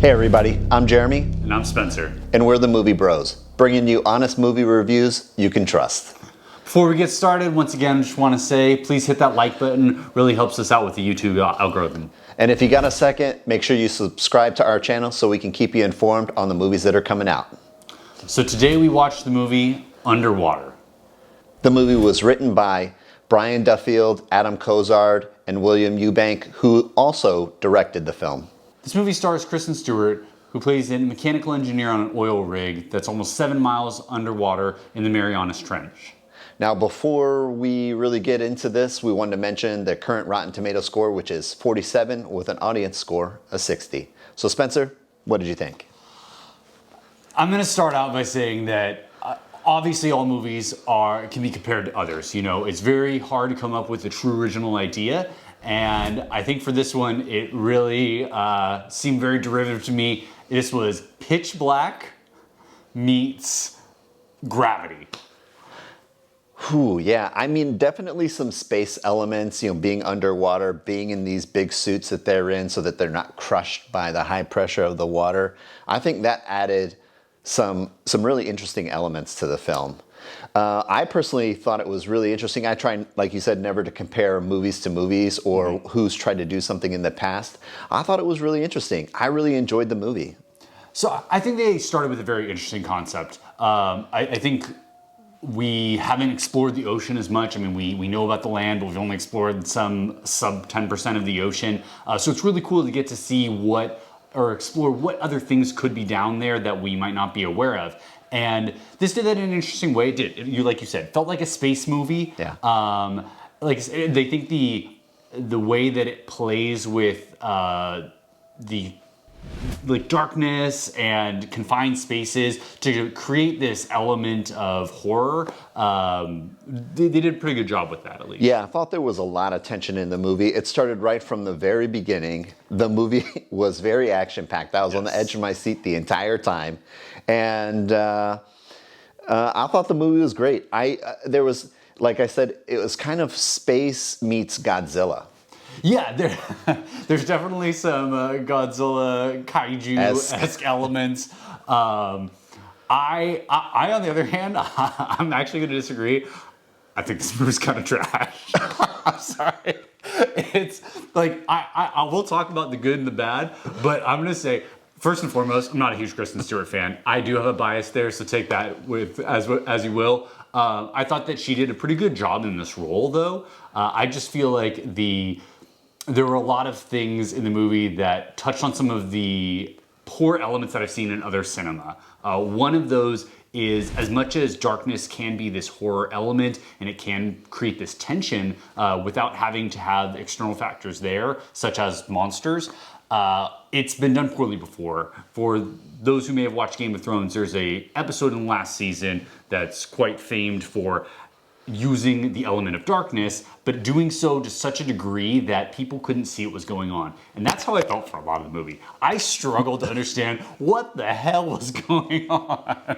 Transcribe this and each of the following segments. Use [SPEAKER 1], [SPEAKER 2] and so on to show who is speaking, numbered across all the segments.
[SPEAKER 1] Hey everybody, I'm Jeremy.
[SPEAKER 2] And I'm Spencer.
[SPEAKER 1] And we're the Movie Bros, bringing you honest movie reviews you can trust.
[SPEAKER 2] Before we get started, once again, I just want to say, please hit that like button. Really helps us out with the YouTube algorithm.
[SPEAKER 1] And if you got a second, make sure you subscribe to our channel so we can keep you informed on the movies that are coming out.
[SPEAKER 2] So today we watched the movie Underwater.
[SPEAKER 1] The movie was written by Brian Duffield, Adam Cozart, and William Eubank, who also directed the film.
[SPEAKER 2] This movie stars Kristan Stewart, who plays a mechanical engineer on an oil rig that's almost 7 miles underwater in the Marianas Trench.
[SPEAKER 1] Now, before we really get into this, we wanted to mention the current Rotten Tomato score, which is 47, with an audience score of 60. So Spencer, what did you think?
[SPEAKER 2] I'm going to start out by saying that obviously all movies can be compared to others. You know, it's very hard to come up with a true original idea. And I think for this one, it really seemed very derivative to me. This was Pitch Black meets Gravity.
[SPEAKER 1] Ooh, yeah, I mean, definitely some space elements, you know, being underwater, being in these big suits that they're in so that they're not crushed by the high pressure of the water. I think that added some really interesting elements to the film. I personally thought it was really interesting. I try, like you said, never to compare movies to movies or who's tried to do something in the past. I thought it was really interesting. I really enjoyed the movie.
[SPEAKER 2] So I think they started with a very interesting concept. I think we haven't explored the ocean as much. I mean, we know about the land, but we've only explored some sub 10% of the ocean. So it's really cool to get to see explore what other things could be down there that we might not be aware of. And this did that in an interesting way. It did. Like you said, felt like a space movie.
[SPEAKER 1] Yeah.
[SPEAKER 2] They think the way that it plays with the darkness and confined spaces to create this element of horror. They did a pretty good job with that, at least.
[SPEAKER 1] Yeah, I thought there was a lot of tension in the movie. It started right from the very beginning. The movie was very action-packed. I was on the edge of my seat the entire time. And I thought the movie was great. There was, like I said, it was kind of space meets Godzilla.
[SPEAKER 2] Yeah, there's definitely some Godzilla kaiju-esque elements. I on the other hand, I'm actually going to disagree. I think this movie's kind of trash. I'm sorry. It's like I will talk about the good and the bad, but I'm going to say, first and foremost, I'm not a huge Kristan Stewart fan. I do have a bias there, so take that with as you will. I thought that she did a pretty good job in this role, though. I just feel like there were a lot of things in the movie that touched on some of the poor elements that I've seen in other cinema. One of those is, as much as darkness can be this horror element and it can create this tension without having to have external factors there, such as monsters, it's been done poorly before. For those who may have watched Game of Thrones, there's an episode in the last season that's quite famed for using the element of darkness, but doing so to such a degree that people couldn't see what was going on. And that's how I felt for a lot of the movie. I struggled to understand what the hell was going on.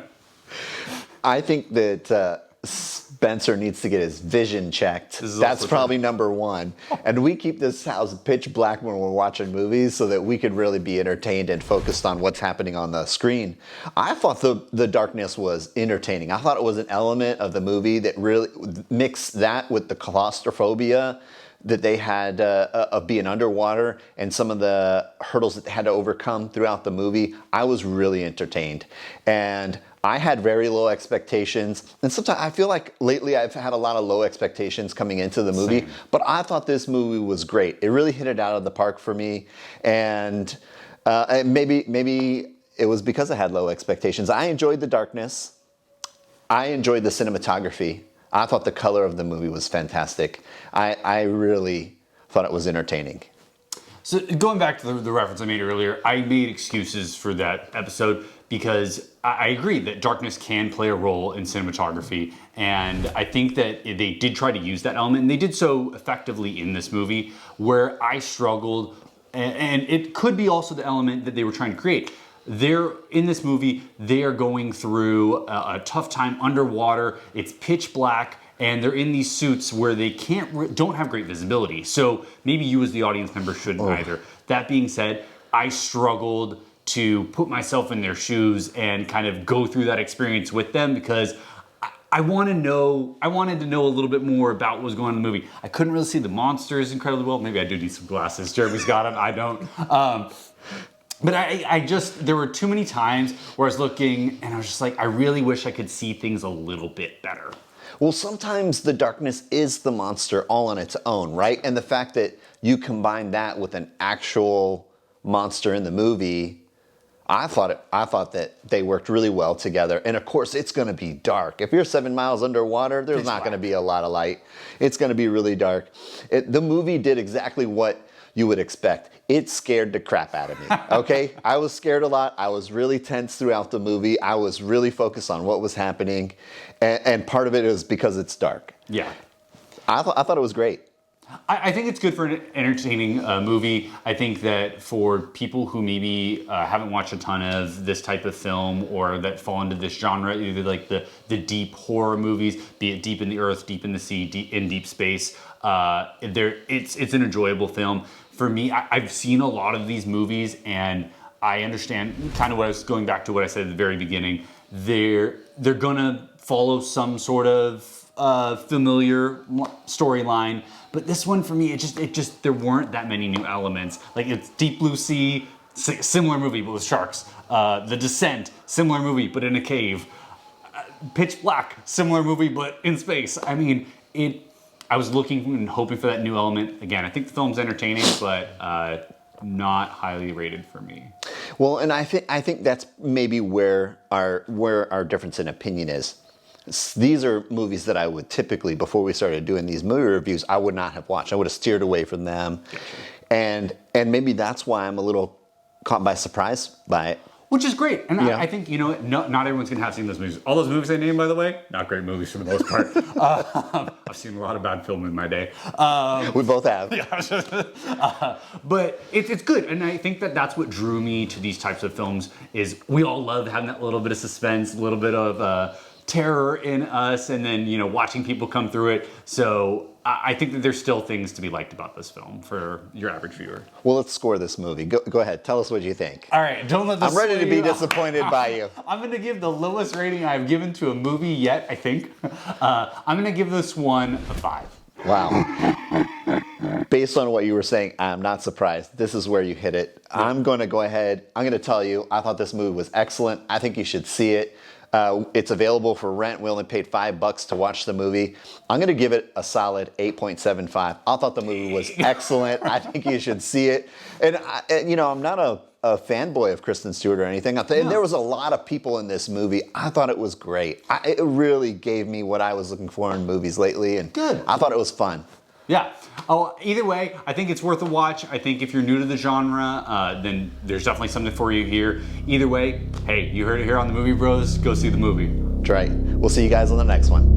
[SPEAKER 1] I think that Spencer needs to get his vision checked. That's probably number one. And we keep this house pitch black when we're watching movies so that we could really be entertained and focused on what's happening on the screen. I thought the darkness was entertaining. I thought it was an element of the movie that really mixed that with the claustrophobia that they had of being underwater and some of the hurdles that they had to overcome throughout the movie. I was really entertained. And I had very low expectations, and sometimes I feel like lately I've had a lot of low expectations coming into the movie. Same. But I thought this movie was great. It really hit it out of the park for me, and maybe it was because I had low expectations. I enjoyed the darkness. I enjoyed the cinematography. I thought the color of the movie was fantastic. I really thought it was entertaining.
[SPEAKER 2] So going back to the reference I made earlier, I made excuses for that episode because I agree that darkness can play a role in cinematography, and I think that they did try to use that element, and they did so effectively in this movie. Where I struggled, and it could be also the element that they were trying to create. In this movie, they are going through a tough time underwater. It's pitch black, and they're in these suits where they don't have great visibility. So maybe you as the audience member shouldn't either. That being said, I struggled to put myself in their shoes and kind of go through that experience with them, because I wanted to know a little bit more about what was going on in the movie. I couldn't really see the monsters incredibly well. Maybe I do need some glasses. Jeremy's got them. I don't. But I just, there were too many times where I was looking and I was just like, I really wish I could see things a little bit better.
[SPEAKER 1] Well, sometimes the darkness is the monster all on its own, right? And the fact that you combine that with an actual monster in the movie, I thought that they worked really well together. And of course, it's going to be dark. If you're 7 miles underwater, there's not going to be a lot of light. It's going to be really dark. The movie did exactly what you would expect. It scared the crap out of me, okay? I was scared a lot. I was really tense throughout the movie. I was really focused on what was happening. And part of it is because it's dark.
[SPEAKER 2] Yeah.
[SPEAKER 1] I thought it was great.
[SPEAKER 2] I think it's good for an entertaining movie. I think that for people who maybe haven't watched a ton of this type of film or that fall into this genre, either like the deep horror movies, be it deep in the earth, deep in the sea, in deep space, it's an enjoyable film. For me, I've seen a lot of these movies and I understand kind of what I was going back to what I said at the very beginning. They're gonna follow some sort of familiar storyline, but this one for me, it just there weren't that many new elements. Like it's Deep Blue Sea, similar movie but with sharks. The Descent, similar movie but in a cave. Pitch Black, similar movie but in space. I mean, I was looking and hoping for that new element. Again, I think the film's entertaining, but not highly rated for me.
[SPEAKER 1] Well, and I think that's maybe where our difference in opinion is. These are movies that I would typically, before we started doing these movie reviews, I would not have watched. I would have steered away from them. And maybe that's why I'm a little caught by surprise by it.
[SPEAKER 2] Which is great. And I think, you know what, not everyone's going to have seen those movies. All those movies I named, by the way, not great movies for the most part. I've seen a lot of bad film in my day.
[SPEAKER 1] We both have.
[SPEAKER 2] But it's good. And I think that's what drew me to these types of films is we all love having that little bit of suspense, a little bit of terror in us, and then, you know, watching people come through it. So I think that there's still things to be liked about this film for your average viewer.
[SPEAKER 1] Well, let's score this movie. Go ahead. Tell us what you think.
[SPEAKER 2] All right. Don't let this
[SPEAKER 1] I'm ready to be disappointed by you.
[SPEAKER 2] I'm going to give the lowest rating I've given to a movie yet, I think. I'm going to give this one a 5.
[SPEAKER 1] Wow. Based on what you were saying, I'm not surprised. This is where you hit it. Yeah. I'm going to go ahead. I'm going to tell you, I thought this movie was excellent. I think you should see it. It's available for rent. We only paid $5 to watch the movie. I'm going to give it a solid 8.75. I thought the movie was excellent. I think you should see it. And, I'm not a fanboy of Kristan Stewart or anything. There was a lot of people in this movie. I thought it was great. It really gave me what I was looking for in movies lately. And
[SPEAKER 2] good.
[SPEAKER 1] I thought it was fun.
[SPEAKER 2] Yeah. Oh, either way, I think it's worth a watch. I think if you're new to the genre, then there's definitely something for you here. Either way, hey, you heard it here on the Movie Bros. Go see the movie.
[SPEAKER 1] That's right. We'll see you guys on the next one.